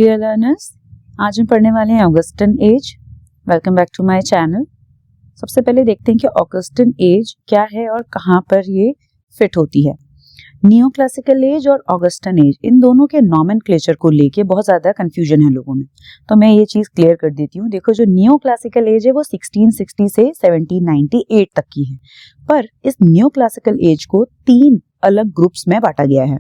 Dear learners, आज हम पढ़ने वाले हैं Augustan age. Welcome back to my channel. सबसे पहले देखते हैं कि ऑगस्टन एज क्या है और कहाँ पर ये फिट होती है। नियो क्लासिकल एज और ऑगस्टन एज, इन दोनों के नॉमेनक्लेचर को लेके बहुत ज़्यादा कंफ्यूजन है लोगों में, तो मैं ये चीज़ क्लियर कर देती हूँ। देखो, जो नियो क्लासिकल एज है वो 1660 से 1798 तक की है, पर इस नियो क्लासिकल एज को 3 अलग ग्रुप्स में बांटा गया है।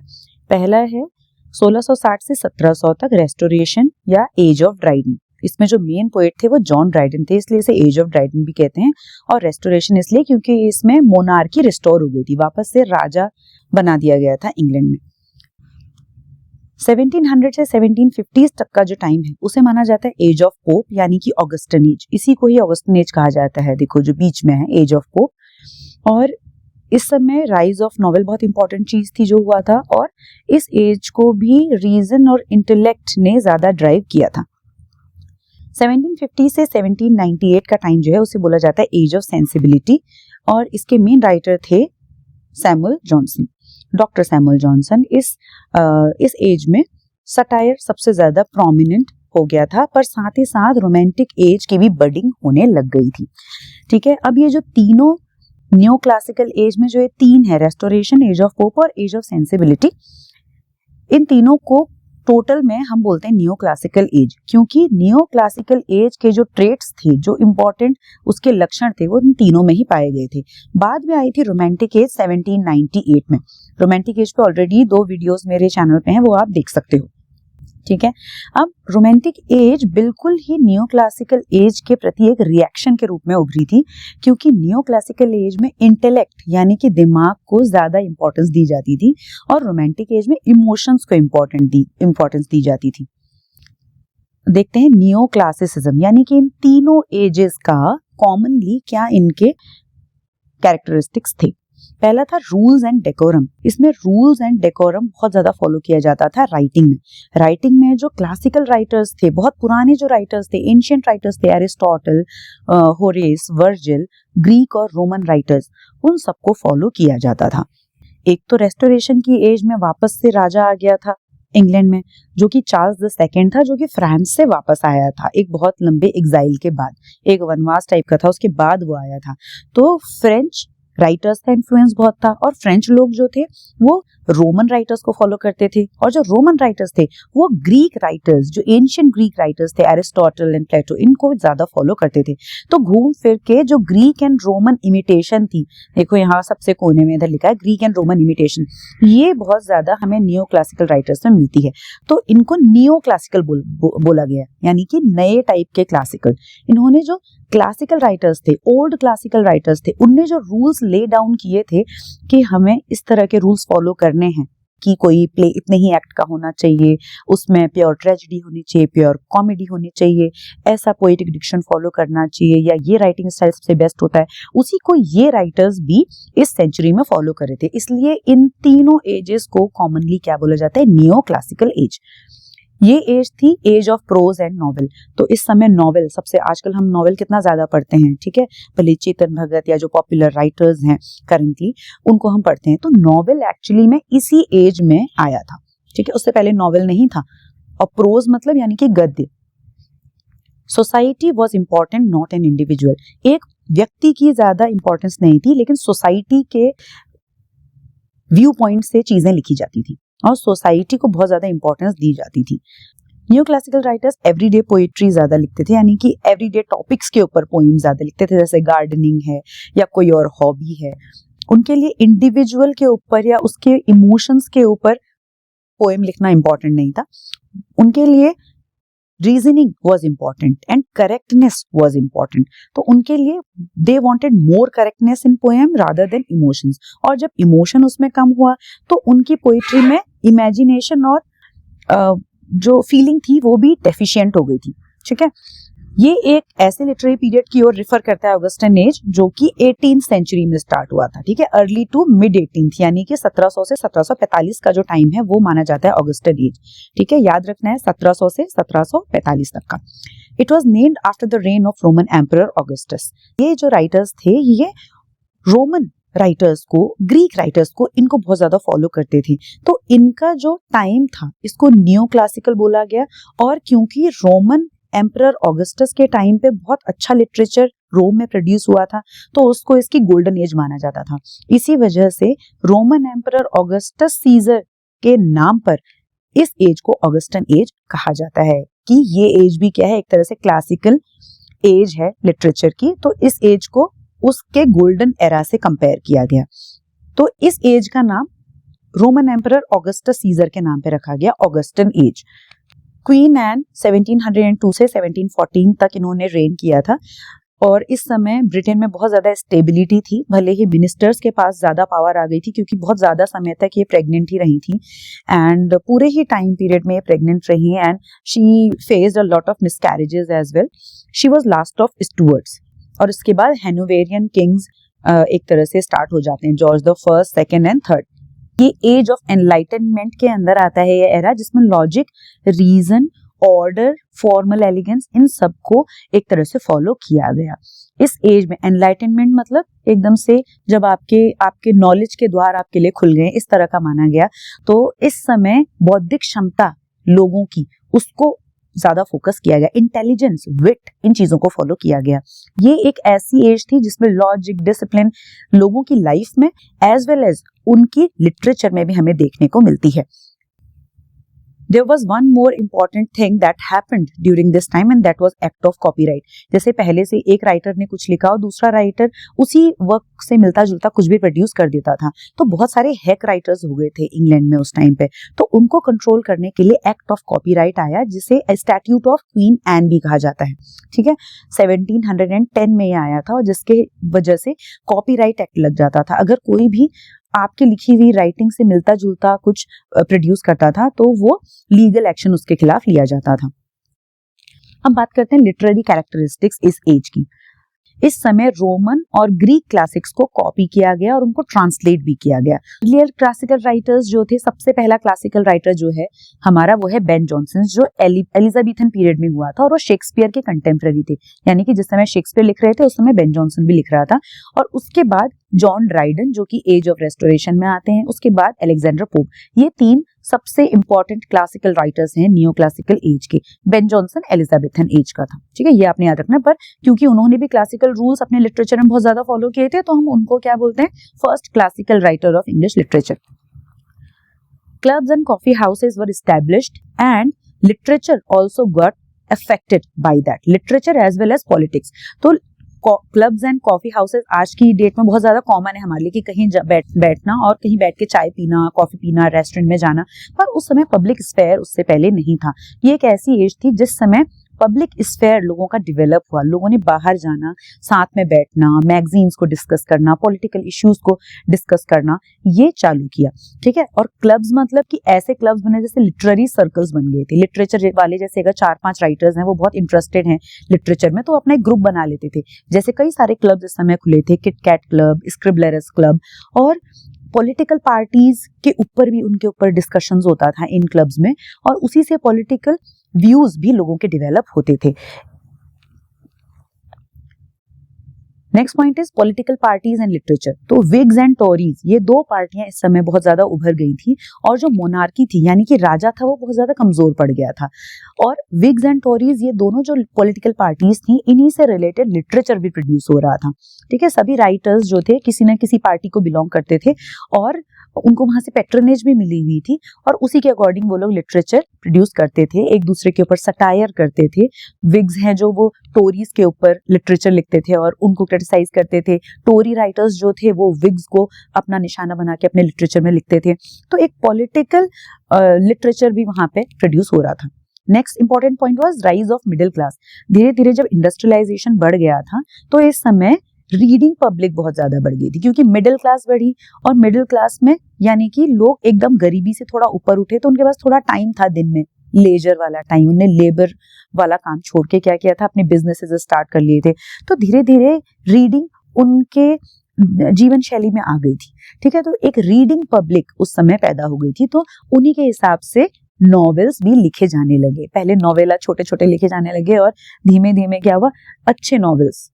पहला है 1660 से 1700 तक रेस्टोरेशन या एज ऑफ ड्राइडन। इसमें जो मेन पोएट थे वो जॉन ड्राइडन थे, इसलिए इसे एज ऑफ ड्राइडन भी कहते हैं। और रेस्टोरेशन इसलिए क्योंकि इसमें मोनार्की रिस्टोर हो गई थी, वापस से राजा बना दिया गया था इंग्लैंड में। 1700 से 1750 तक का जो टाइम है उसे माना जाता है एज ऑफ पोप, यानी कि ऑगस्टन एज। इसी को ही ऑगस्टन एज कहा जाता है। देखो, जो बीच में है एज ऑफ पोप। और इस समय राइज ऑफ नॉवेल बहुत इंपॉर्टेंट चीज थी जो हुआ था, और इस एज को भी रीजन और इंटेलेक्ट ने ज्यादा ड्राइव किया था। 1750 से 1798 का टाइम जो है उसे बोला जाता है एज ऑफ सेंसिबिलिटी, और इसके मेन राइटर थे Samuel Johnson, doctor Samuel Johnson. इस एज में सटायर सबसे ज्यादा प्रोमिनेंट हो गया था, पर साथ ही साथ रोमांटिक एज की भी बडिंग होने लग गई थी। ठीक है, अब ये जो तीनों न्यू क्लासिकल एज में जो ये 3 है, रेस्टोरेशन, एज ऑफ पोप और एज ऑफ सेंसिबिलिटी, इन तीनों को टोटल में हम बोलते हैं न्यू क्लासिकल एज, क्योंकि न्यू क्लासिकल एज के जो ट्रेट्स थे, जो इंपॉर्टेंट उसके लक्षण थे, वो इन तीनों में ही पाए गए थे। बाद में आई थी रोमांटिक एज 1798 में। रोमांटिक एज पे ऑलरेडी 2 वीडियोस मेरे चैनल पे हैं, वो आप देख सकते हो। ठीक है, अब रोमांटिक एज बिल्कुल ही न्यू क्लासिकल एज के प्रति एक रिएक्शन के रूप में उभरी थी, क्योंकि न्यू क्लासिकल एज में इंटेलेक्ट यानी कि दिमाग को ज्यादा इंपॉर्टेंस दी जाती थी, और रोमांटिक एज में इमोशंस को इंपॉर्टेंस दी जाती थी। देखते हैं नियो क्लासिसिज्म, यानी कि इन तीनों एजेस का कॉमनली क्या इनके कैरेक्टरिस्टिक्स थे। पहला था रूल्स एंड डेकोरम। इसमें रूल्स एंड डेकोरम बहुत ज्यादा फॉलो किया जाता था राइटिंग में जो क्लासिकल राइटर्स थे, बहुत पुराने जो राइटर्स थे, एंशिएंट राइटर्स थे, एरिस्टोटल, होरेस, वर्जिल, ग्रीक और रोमन राइटर्स, उन सबको फॉलो किया जाता था। एक तो रेस्टोरेशन की एज में वापस से राजा आ गया था इंग्लैंड में, जो कि चार्ल्स II था, जो कि फ्रांस से वापस आया था एक बहुत लंबे एग्जाइल के बाद, एक वनवास टाइप का था, उसके बाद वो आया था। तो फ्रेंच राइटर्स का इन्फ्लुएंस बहुत था, और फ्रेंच लोग जो थे वो रोमन राइटर्स को फॉलो करते थे, और जो रोमन राइटर्स थे वो ग्रीक राइटर्स, जो एंशिएंट ग्रीक राइटर्स थे, एरिस्टोटल एंड प्लेटो, इनको ज्यादा फॉलो करते थे। तो घूम फिर के जो ग्रीक एंड रोमन इमिटेशन थी, देखो यहाँ सबसे कोने में इधर लिखा है ग्रीक एंड रोमन इमिटेशन, ये बहुत ज्यादा हमें नियो क्लासिकल राइटर्स में मिलती है। तो इनको नियो क्लासिकल बोला गया, यानी कि नए टाइप के क्लासिकल। इन्होंने जो क्लासिकल राइटर्स थे, ओल्ड क्लासिकल राइटर्स थे, उनने जो रूल्स ले डाउन किए थे कि हमें इस तरह के रूल्स फॉलो करने हैं कि कोई प्ले इतने ही एक्ट का होना चाहिए, उसमें प्योर ट्रेजेडी होनी चाहिए, प्योर कॉमेडी होनी चाहिए, ऐसा पोएटिक डिक्शन फॉलो करना चाहिए, या ये राइटिंग स्टाइल सबसे बेस्ट होता है, उसी को ये राइटर्स भी इस सेंचुरी में फॉलो कर रहे थे। इसलिए इन तीनों एजेस को कॉमनली क्या बोला जाता है, नियो क्लासिकल एज। ये एज थी age of prose and novel. तो इस समय नॉवेल सबसे, आजकल हम नॉवेल कितना ज्यादा पढ़ते हैं, ठीक है, भले चेतन भगत या जो पॉपुलर राइटर्स हैं करंटली, उनको हम पढ़ते हैं। तो नॉवेल एक्चुअली में इसी एज में आया था। ठीक है, उससे पहले नॉवेल नहीं था। और प्रोज मतलब यानी कि गद्य। Society was important, not an individual. एक व्यक्ति की ज्यादा इंपॉर्टेंस नहीं थी, लेकिन सोसाइटी के व्यू पॉइंट से चीजें लिखी जाती थी, और सोसाइटी को बहुत ज्यादा इंपॉर्टेंस दी जाती थी। New classical writers everyday poetry ज्यादा लिखते थे, यानी कि एवरीडे टॉपिक्स के ऊपर पोएम ज्यादा लिखते थे, जैसे गार्डनिंग है या कोई और हॉबी है। उनके लिए इंडिविजुअल के ऊपर या उसके इमोशंस के ऊपर पोएम लिखना इंपॉर्टेंट नहीं था। उनके लिए reasoning was important and correctness was important. तो उनके लिए they wanted more correctness in poem rather than emotions. और जब इमोशन उसमें कम हुआ तो उनकी पोइट्री में इमेजिनेशन और जो फीलिंग थी वो भी डेफिशिएंट हो गई थी। ठीक है, ये एक ऐसे लिटरेरी पीरियड की ओर रिफर करता है ऑगस्टन एज, जो कि 18th सेंचुरी में स्टार्ट हुआ था। ठीक है, अर्ली टू मिड 18th, यानी कि 1700 से 1745 का जो टाइम है वो माना जाता है ऑगस्टन एज। ठीक है, याद रखना है 1700 से 1745 तक का। It was named after the rain of Roman emperor Augustus. ये जो राइटर्स थे ये रोमन राइटर्स को, ग्रीक राइटर्स को, इनको बहुत ज्यादा फॉलो करते थे। तो इनका जो टाइम था इसको नियो क्लासिकल बोला गया। और क्योंकि रोमन एम्परर ऑगस्टस के टाइम पे बहुत अच्छा लिटरेचर रोम में प्रोड्यूस हुआ था तो उसको इसकी गोल्डन एज माना जाता था। इसी वजह से रोमन एम्परर ऑगस्टस सीजर के नाम पर इस एज को ऑगस्टन एज कहा जाता है कि ये एज भी क्या है, एक तरह से क्लासिकल एज है लिटरेचर की। तो इस एज को उसके गोल्डन एरा से कंपेयर किया गया। तो इस एज का नाम रोमन एम्परर ऑगस्टस सीजर के नाम पे रखा गया, ऑगस्टन एज। क्वीन एन 1702 से 1714 तक इन्होंने रेन किया था और इस समय ब्रिटेन में बहुत ज्यादा स्टेबिलिटी थी। भले ही मिनिस्टर्स के पास ज्यादा पावर आ गई थी क्योंकि बहुत ज्यादा समय तक ये प्रेग्नेंट ही रही थी एंड पूरे ही टाइम पीरियड में ये प्रेग्नेंट रही and she faced a lot of miscarriages as well. She was last of Stuarts और इसके बाद हैनोवेरियन किंग्स एक तरह से स्टार्ट हो जाते हैं, George the first, second and third. ये एज ऑफ एनलाइटनमेंट के अंदर आता है ये एरा, जिसमें logic, reason, order, formal elegance, इन सबको एक तरह से फॉलो किया गया। इस एज में एनलाइटनमेंट मतलब एकदम से जब आपके नॉलेज के द्वार आपके लिए खुल गए, इस तरह का माना गया। तो इस समय बौद्धिक क्षमता लोगों की, उसको ज्यादा फोकस किया गया, इंटेलिजेंस, विट, इन चीजों को फॉलो किया गया। ये एक ऐसी एज थी जिसमें लॉजिक, डिसिप्लिन लोगों की लाइफ में एज वेल एज उनकी लिटरेचर में भी हमें देखने को मिलती है। There was one more important thing that happened during this time and that was act of copyright। जैसे पहले से एक राइटर ने कुछ लिखा और दूसरा राइटर उसी वर्क से मिलता जुलता कुछ भी प्रोड्यूस कर देता था, तो बहुत सारे हैक राइटर्स हो गए थे इंग्लैंड में उस टाइम पे। तो उनको कंट्रोल करने के लिए एक्ट ऑफ कॉपीराइट आया, जिसे स्टैट्यूट ऑफ क्वीन एन भी कहा जाता है। ठीक है, 1710 में ये आया था और जिसके वजह से कॉपीराइट एक्ट लग जाता था। अगर कोई भी आपकी लिखी हुई राइटिंग से मिलता जुलता कुछ प्रोड्यूस करता था तो वो लीगल एक्शन उसके खिलाफ लिया जाता था। अब बात करते हैं लिटरेरी कैरेक्टरिस्टिक्स इस एज की। इस समय रोमन और ग्रीक क्लासिक्स को कॉपी किया गया और उनको ट्रांसलेट भी किया गया। रियल क्लासिकल राइटर्स जो थे, सबसे पहला क्लासिकल राइटर जो है हमारा वो है बेन जॉनसन, जो एलिजाबेथन पीरियड में हुआ था और वो शेक्सपियर के कंटेम्प्रेरी थे। यानी कि जिस समय शेक्सपियर लिख रहे थे उस समय बेन जॉनसन भी लिख रहा था। और उसके बाद जॉन ड्राइडन जो कि एज ऑफ रेस्टोरेशन में आते हैं, उसके बाद अलेक्जेंडर पोप। ये तीन सबसे इंपॉर्टेंट क्लासिकल राइटर्स हैं नियो क्लासिकल एज के। बेन जॉनसन एलिजाबेथन एज का था। ठीक है, ये आपने याद रखना। पर क्योंकि उन्होंने भी क्लासिकल रूल्स अपने लिटरेचर में बहुत ज्यादा फॉलो किए थे तो हम उनको क्या बोलते हैं, first classical writer of English literature. Clubs and coffee houses were established and literature also got affected by that, literature as well as politics. तो क्लब्स एंड कॉफी हाउसेस आज की डेट में बहुत ज्यादा कॉमन है हमारे लिए कि कहीं बैठना और कहीं बैठ के चाय पीना, कॉफी पीना, रेस्टोरेंट में जाना। पर उस समय पब्लिक स्फेयर उससे पहले नहीं था। ये एक ऐसी एज थी जिस समय पब्लिक स्फेयर लोगों का डेवलप हुआ। लोगों ने बाहर जाना, साथ में बैठना, मैगजीन्स को डिस्कस करना, पॉलिटिकल इश्यूज को डिस्कस करना, ये चालू किया। ठीक है, और क्लब्स मतलब कि ऐसे क्लब्स बने जैसे लिटरेरी सर्कल्स बन गए थे। लिटरेचर वाले जैसे अगर 4-5 राइटर्स हैं, वो बहुत इंटरेस्टेड हैं लिटरेचर में, तो अपना एक ग्रुप बना लेते थे। जैसे कई सारे क्लब्स इस समय खुले थे, किट कैट क्लब, स्क्रिबलर्स क्लब। और पॉलिटिकल पार्टीज के ऊपर भी उनके ऊपर डिस्कशंस होता था इन क्लब्स में और उसी से पॉलिटिकल व्यूज भी लोगों के डेवलप होते थे। Next point is political parties and literature. तो विग्स एंड टॉरीज, ये दो पार्टियां इस समय बहुत ज्यादा उभर गई थी और जो मोनार्की थी यानी कि राजा था वो बहुत ज्यादा कमजोर पड़ गया था। और विग्स एंड टॉरीज, ये दोनों जो पॉलिटिकल पार्टीज थी, इन्हीं से रिलेटेड लिटरेचर भी प्रोड्यूस हो रहा था। ठीक है, सभी राइटर्स जो थे किसी न किसी पार्टी को बिलोंग करते थे और उनको वहां से पैट्रनेज भी मिली हुई थी और उसी के अकॉर्डिंग वो लोग लिटरेचर प्रोड्यूस करते थे, एक दूसरे के ऊपर सटायर करते थे। विग्स हैं जो वो टोरीज के ऊपर लिटरेचर लिखते थे और उनको क्रिटिसाइज करते थे। टोरी राइटर्स जो थे वो विग्स को अपना निशाना बना के अपने लिटरेचर में लिखते थे। तो एक पॉलिटिकल लिटरेचर भी वहां पे प्रोड्यूस हो रहा था। Next important point was rise of middle class. धीरे धीरे जब इंडस्ट्रियलाइजेशन बढ़ गया था तो इस समय रीडिंग पब्लिक बहुत ज्यादा बढ़ गई थी क्योंकि मिडिल क्लास बढ़ी और मिडिल क्लास में यानी कि लोग एकदम गरीबी से थोड़ा ऊपर उठे तो उनके पास थोड़ा टाइम था दिन में, लेजर वाला टाइम। उन्हें लेबर वाला काम छोड़ के क्या किया था, अपने बिजनेसेस स्टार्ट कर लिए थे। तो धीरे धीरे रीडिंग उनके जीवन शैली में आ गई थी। ठीक है, तो एक रीडिंग पब्लिक उस समय पैदा हो गई थी। तो उन्हीं के हिसाब से नॉवेल्स भी लिखे जाने लगे। पहले नॉवेला छोटे छोटे लिखे जाने लगे और धीमे धीमे क्या हुआ, अच्छे नॉवेल्स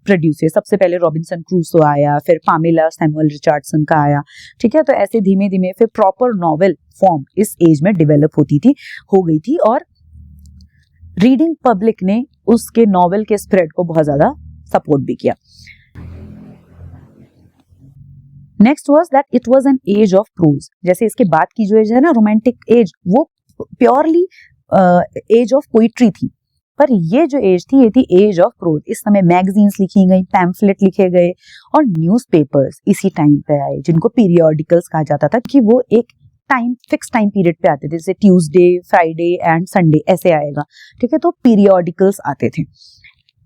प्रोड्यूस हुए। सबसे पहले रॉबिन्सन क्रूसो आया, फिर पामेला सैमुअल रिचर्डसन का आया, ठीक है। तो ऐसे धीमे धीमे फिर प्रॉपर नॉवेल फॉर्म इस एज में डेवलप हो गई थी और रीडिंग पब्लिक ने उसके नॉवेल के स्प्रेड को बहुत ज्यादा सपोर्ट भी किया। Next was that it was an age of prose. जैसे इसके बाद की जो एज है ना, रोमांटिक एज, वो प्योरली एज ऑफ पोइट्री थी, पर ये जो एज थी ये थी एज ऑफ प्रोज। इस समय मैगजीन्स लिखी गई, पैम्फलेट लिखे गए और न्यूज़पेपर्स इसी टाइम पे आए, जिनको पीरियोडिकल्स कहा जाता था कि वो एक फिक्स टाइम पीरियड पे आते थे, जैसे ट्यूसडे, फ्राइडे एंड संडे ऐसे आएगा, ठीक है। तो पीरियोडिकल्स आते थे।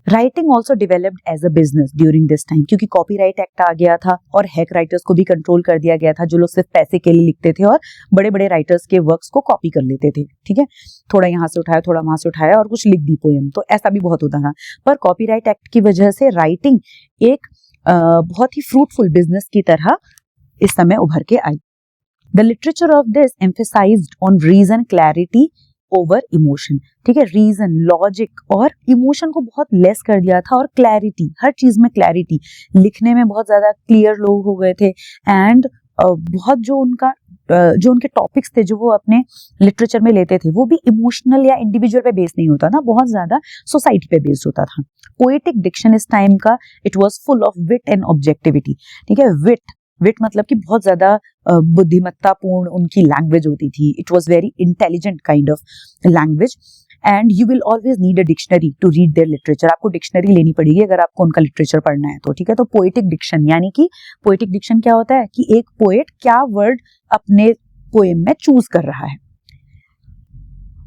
Writing also developed as a business during this time, क्योंकि कॉपीराइट एक्ट आ गया था और हैक राइटर्स को भी कंट्रोल कर दिया गया था, जो लोग सिर्फ पैसे के लिए लिखते थे और बड़े बड़े राइटर्स के वर्क्स को कॉपी कर लेते थे, ठीक है। थोड़ा यहाँ से उठाया, थोड़ा वहां से उठाया और कुछ लिख दी पोएम, तो ऐसा भी बहुत होता था। पर कॉपीराइट एक्ट की वजह से राइटिंग एक बहुत ही फ्रूटफुल बिजनेस की तरह इस समय उभर के आई। The literature of this emphasized on reason, clarity over emotion, ठीक है। रीजन, लॉजिक और इमोशन को बहुत लेस कर दिया था और क्लैरिटी, हर चीज में क्लैरिटी, लिखने में बहुत ज्यादा क्लियर लोग हो गए थे एंड बहुत जो उनके टॉपिक्स थे जो वो अपने लिटरेचर में लेते थे, वो भी इमोशनल या इंडिविजुअल पे बेस नहीं होता था, बहुत ज्यादा सोसाइटी पे बेस्ड होता था। पोएटिक डिक्शन इस टाइम का it was full of wit and objectivity, ठीक है। विट मतलब कि बहुत ज्यादा बुद्धिमत्तापूर्ण उनकी लैंग्वेज होती थी। It was very intelligent kind of language and you will always need a dictionary to read their literature. आपको डिक्शनरी लेनी पड़ेगी अगर आपको उनका लिटरेचर पढ़ना है तो, ठीक है। तो पोएटिक डिक्शन, यानी कि पोएटिक डिक्शन क्या होता है कि एक पोएट क्या वर्ड अपने पोएम में चूज कर रहा है।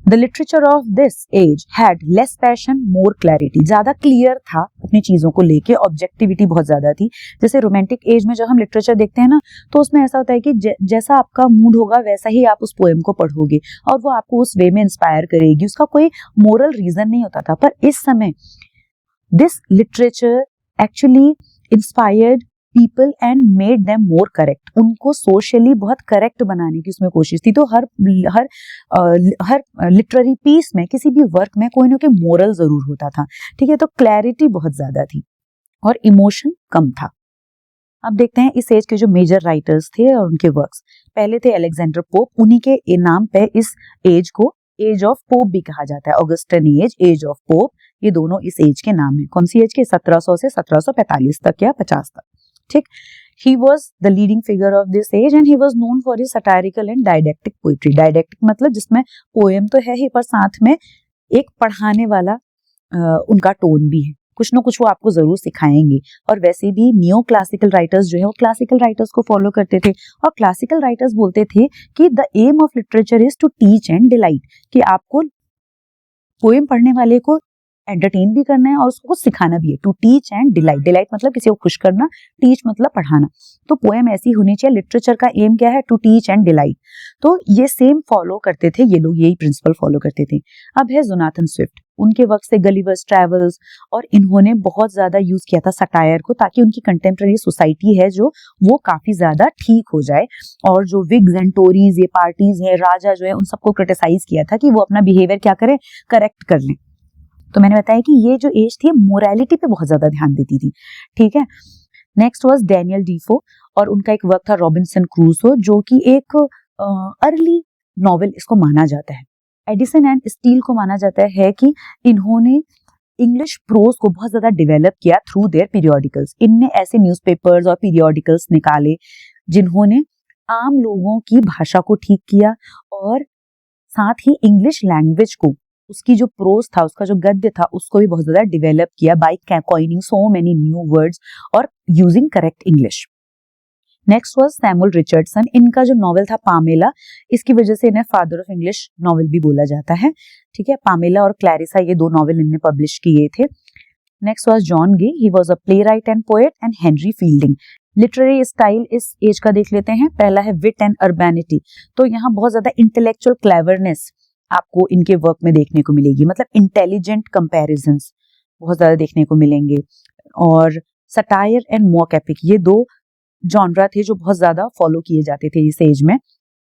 The literature of this age had less passion, more clarity, ज्यादा क्लियर था अपनी चीजों को लेके, ऑब्जेक्टिविटी बहुत ज्यादा थी। जैसे रोमांटिक एज में जब हम लिटरेचर देखते हैं ना, तो उसमें ऐसा होता है कि जैसा आपका मूड होगा वैसा ही आप उस पोएम को पढ़ोगे और वो आपको उस वे में इंस्पायर करेगी, उसका कोई मोरल रीजन नहीं होता था। पर इस समय this literature actually inspired people and made them more correct, उनको सोशली बहुत करेक्ट बनाने की उसमें कोशिश थी। तो हर लिटरेरी पीस में, किसी भी वर्क में कोई ना कोई मोरल जरूर होता था, ठीक है। तो क्लैरिटी बहुत ज्यादा थी और इमोशन कम था। अब देखते हैं इस एज के जो मेजर राइटर्स थे और उनके वर्क्स। पहले थे अलेक्जेंडर पोप, उन्हीं के नाम पे इस एज को एज ऑफ पोप भी कहा जाता है। ऑगस्टन एज ऑफ पोप, ये दोनों इस एज के नाम है। कौन सी एज के? 1700 से 1745 तक या 50 तक, ठीक। He was the leading figure of this age and he was known for his satirical and didactic poetry. Didactic मतलब जिसमें पोएम तो है ही, पर साथ में एक पढ़ाने वाला उनका टोन भी है, कुछ ना कुछ वो आपको जरूर सिखाएंगे। और वैसे भी नियो क्लासिकल राइटर्स जो है वो क्लासिकल राइटर्स को फॉलो करते थे और क्लासिकल राइटर्स बोलते थे कि the aim of literature is to teach and delight, कि आपको पोएम पढ़ने वाले को एंटरटेन भी करना है और उसको कुछ सिखाना भी है। To teach and delight, delight मतलब किसी को खुश करना, टीच मतलब पढ़ाना। तो पोएम ऐसी होनी चाहिए। लिटरेचर का एम क्या है? To teach and delight. तो ये सेम फॉलो करते थे ये लोग, यही प्रिंसिपल फॉलो करते थे। अब है जोनाथन स्विफ्ट, उनके वक्त से गलिवर्स ट्रैवल्स, और इन्होंने बहुत ज्यादा यूज किया था सटायर को, ताकि उनकी कंटेम्प्रेरी सोसाइटी है जो वो काफी ज्यादा ठीक हो जाए। और जो विग्स एंड टोरीज, ये पार्टीज है, राजा जो है, उन सबको क्रिटिसाइज किया था कि वो अपना बिहेवियर क्या करें, करेक्ट कर लें। तो मैंने बताया कि ये जो एज थी मोरालिटी पे बहुत ज्यादा ध्यान देती थी, ठीक है। नेक्स्ट वाज डैनियल डीफो, और उनका एक वर्क था रॉबिन्सन क्रूसो, जो कि एक अर्ली नॉवेल इसको माना जाता है। एडिसन एंड स्टील को माना जाता है कि इन्होंने इंग्लिश प्रोज को बहुत ज्यादा डेवलप किया थ्रू देयर पीरियोडिकल्स। इनने ऐसे न्यूज़पेपर्स और पीरियोडिकल्स निकाले जिन्होंने आम लोगों की भाषा को ठीक किया और साथ ही इंग्लिश लैंग्वेज को, उसकी जो प्रोज था, उसका जो गद्य था, उसको भी बहुत ज्यादा डेवलप किया by coining so many new words और using correct English. Next was Samuel Richardson, इनका जो नॉवेल था पामेला, इसकी वजह से इन्हें फादर ऑफ इंग्लिश नॉवेल भी बोला जाता है, ठीक है। पामेला और क्लैरिसा, ये दो नॉवेल इन्हें पब्लिश किए थे। Next was John Gay, he was a playwright and poet, and Henry Fielding. Literary style इस एज का देख लेते हैं। पहला है विट एंड अर्बैनिटी, तो यहाँ बहुत ज्यादा इंटेलेक्चुअल क्लेवरनेस आपको इनके वर्क में देखने को मिलेगी, मतलब इंटेलिजेंट कंपैरिजंस बहुत ज्यादा देखने को मिलेंगे। और सटायर एंड मॉक एपिक, ये दो जॉनरा थे जो बहुत ज्यादा फॉलो किए जाते थे इस एज में।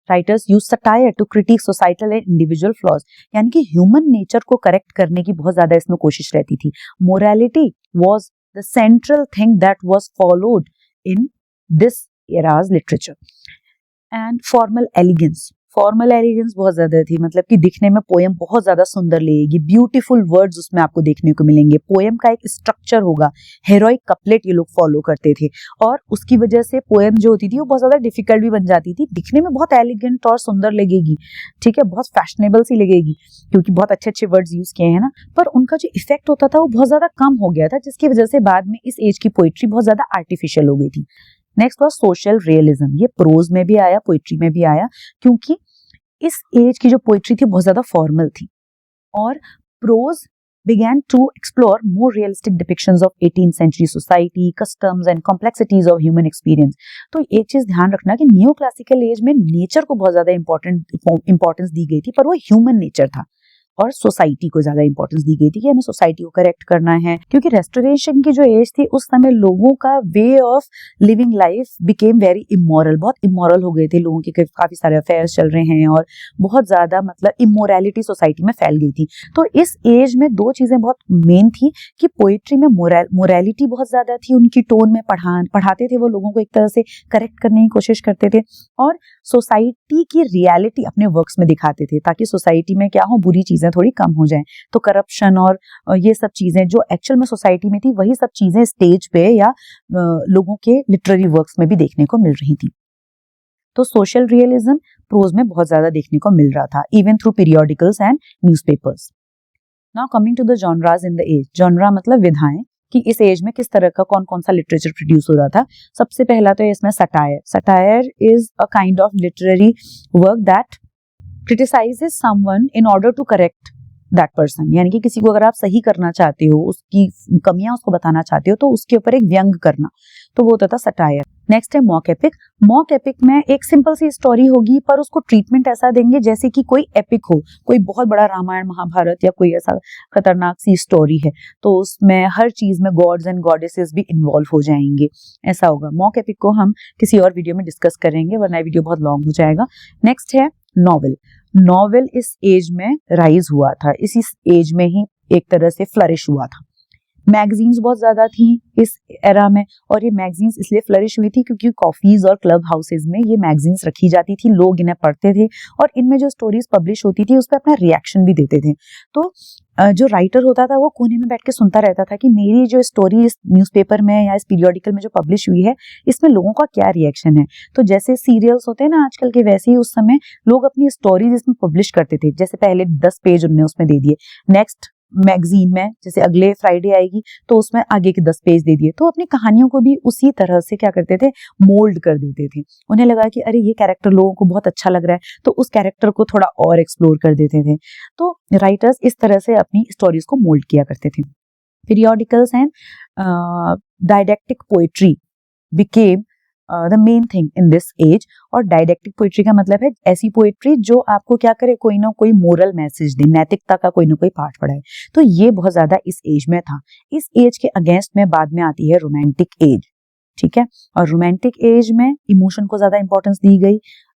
Writers use satire to critique societal and individual flaws, यानी कि ह्यूमन नेचर को करेक्ट करने की बहुत ज्यादा इसमें कोशिश रहती थी। Morality was the central thing that was followed in this era's literature. And formal elegance बहुत ज्यादा थी, मतलब कि दिखने में पोएम बहुत ज्यादा सुंदर लगेगी, ब्यूटीफुल वर्ड्स उसमें आपको देखने को मिलेंगे, पोएम का एक स्ट्रक्चर होगा, हेरोइक कपलेट ये लोग फॉलो करते थे, और उसकी वजह से पोएम जो होती थी वो बहुत ज्यादा डिफिकल्ट भी बन जाती थी, दिखने में बहुत एलिगेंट और सुंदर लगेगी, ठीक है, बहुत फैशनेबल सी लगेगी क्योंकि बहुत अच्छे अच्छे वर्ड्स यूज किए हैं ना, पर उनका जो इफेक्ट होता था वो बहुत ज्यादा कम हो गया था, जिसकी वजह से बाद में इस एज की पोइट्री बहुत ज्यादा आर्टिफिशियल हो गई थी। नेक्स्ट वाज सोशल रियलिज्म, ये प्रोज में भी आया, पोइट्री में भी आया, क्योंकि इस एज की जो पोइट्री थी बहुत ज्यादा फॉर्मल थी, और pros began to explore more realistic depictions of 18th century society, customs and complexities of human experience. तो एक चीज ध्यान रखना कि न्यू क्लासिकल एज में नेचर को बहुत ज्यादा इंपॉर्टेंस दी गई थी, पर वो ह्यूमन नेचर था, और सोसाइटी को ज्यादा इंपॉर्टेंस दी गई थी कि हमें सोसाइटी को करेक्ट करना है, क्योंकि रेस्टोरेशन की जो एज थी उस समय लोगों का way of living life became very immoral, बहुत इमोरल हो गए थे, लोगों के काफी सारे अफेयर्स चल रहे हैं और बहुत ज्यादा मतलब इमोरलिटी सोसाइटी में फैल गई थी। तो इस एज में दो चीजें बहुत मेन थी कि पोइट्री में मोरालिटी बहुत ज्यादा थी, उनकी टोन में पढ़ाते थे वो लोगों को एक तरह से करेक्ट करने की कोशिश करते थे, और सोसाइटी की रियलिटी अपने वर्क्स में दिखाते थे ताकि सोसाइटी में क्या हो, बुरी चीजें थोड़ी कम हो जाएं। तो करप्शन और ये सब चीजें जो एक्चुअल में सोसाइटी में थी, वही सब चीजें स्टेज पे या लोगों के लिटरेरी वर्क्स में भी देखने को मिल रही थी। तो सोशल रियलिज्म प्रोज में बहुत ज्यादा देखने को मिल रहा था, even through periodicals and newspapers. Now coming to the genres in the age, genre मतलब विधाएं कि इस एज में किस तरह का कौन कौन सा लिटरेचर प्रोड्यूस हो रहा था। सबसे पहला तो इसमें satire. Satire is a kind of literary work that criticises someone in order to correct that person, यानी कि किसी को अगर आप सही करना चाहते हो, उसकी कमियां उसको बताना चाहते हो, तो उसके ऊपर एक व्यंग करना, तो वो होता था सटायर। नेक्स्ट है मॉक एपिक। मॉक एपिक में एक सिंपल सी स्टोरी होगी, पर उसको ट्रीटमेंट ऐसा देंगे जैसे कि कोई एपिक हो, कोई बहुत बड़ा रामायण महाभारत या कोई ऐसा खतरनाक सी स्टोरी है, तो उसमें हर चीज में गॉड्स एंड गॉडेसेस भी इन्वॉल्व हो जाएंगे, ऐसा होगा। मॉक एपिक को हम किसी और वीडियो में डिस्कस करेंगे, वरना वीडियो बहुत लॉन्ग हो जाएगा। नेक्स्ट है नॉवेल। नॉवेल इस एज में राइज हुआ था, इसी एज में ही एक तरह से फ्लरिश हुआ था। मैगजीन्स बहुत ज्यादा थी इस एरा में, और ये मैगजीन्स इसलिए फ्लरिश हुई थी क्योंकि कॉफीज और क्लब हाउसेज में ये मैगजीन्स रखी जाती थी, लोग इन्हें पढ़ते थे और इनमें जो स्टोरीज पब्लिश होती थी उस पर अपना रिएक्शन भी देते थे। तो जो राइटर होता था वो कोने में बैठ के सुनता रहता था कि मेरी जो स्टोरी इस न्यूज़पेपर में या इस पीरियोडिकल में जो पब्लिश हुई है, इसमें लोगों का क्या रिएक्शन है। तो जैसे सीरियल्स होते हैं ना आजकल के, वैसे ही उस समय लोग अपनी स्टोरीज इसमें पब्लिश करते थे। जैसे पहले 10 पेज उन्होंने उसमें दे दिए, नेक्स्ट मैगजीन में जैसे अगले फ्राइडे आएगी तो उसमें आगे के 10 पेज दे दिए, तो अपनी कहानियों को भी उसी तरह से क्या करते थे, मोल्ड कर देते थे। उन्हें लगा कि अरे ये कैरेक्टर लोगों को बहुत अच्छा लग रहा है, तो उस कैरेक्टर को थोड़ा और एक्सप्लोर कर देते थे। तो राइटर्स इस तरह से अपनी स्टोरीज को मोल्ड किया करते थे। Periodicals and didactic poetry became the main thing in this age. और डायडेक्टिक पोइट्री का मतलब है ऐसी पोइट्री जो आपको क्या करे, कोई ना कोई मोरल मैसेज दे, नैतिकता का कोई ना कोई पाठ पढ़ाए। तो ये बहुत ज्यादा इस एज में था। इस एज के अगेंस्ट में बाद में आती है रोमांटिक एज, ठीक है। और रोमांटिक एज में इमोशन को ज्यादा इंपॉर्टेंस दी गई,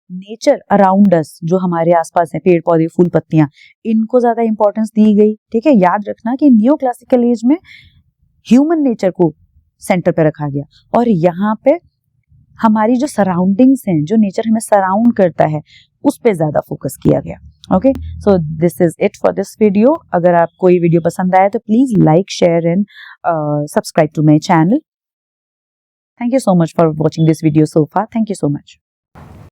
नेचर अराउंड अस जो हमारे आसपास है, पेड़ पौधे फूल पत्तियां, इनको ज्यादा इंपॉर्टेंस दी गई, ठीक है। याद रखना कि न्यू क्लासिकल एज में ह्यूमन नेचर को सेंटर पे रखा गया, और यहाँ पे हमारी जो सराउंडिंग्स हैं, जो नेचर हमें सराउंड करता है, उस पे ज्यादा फोकस किया गया। Okay, so this is it for this video. अगर आपको ये वीडियो पसंद आया तो please like, share and subscribe to my channel. Thank you so much for watching this video so far. Thank you so much.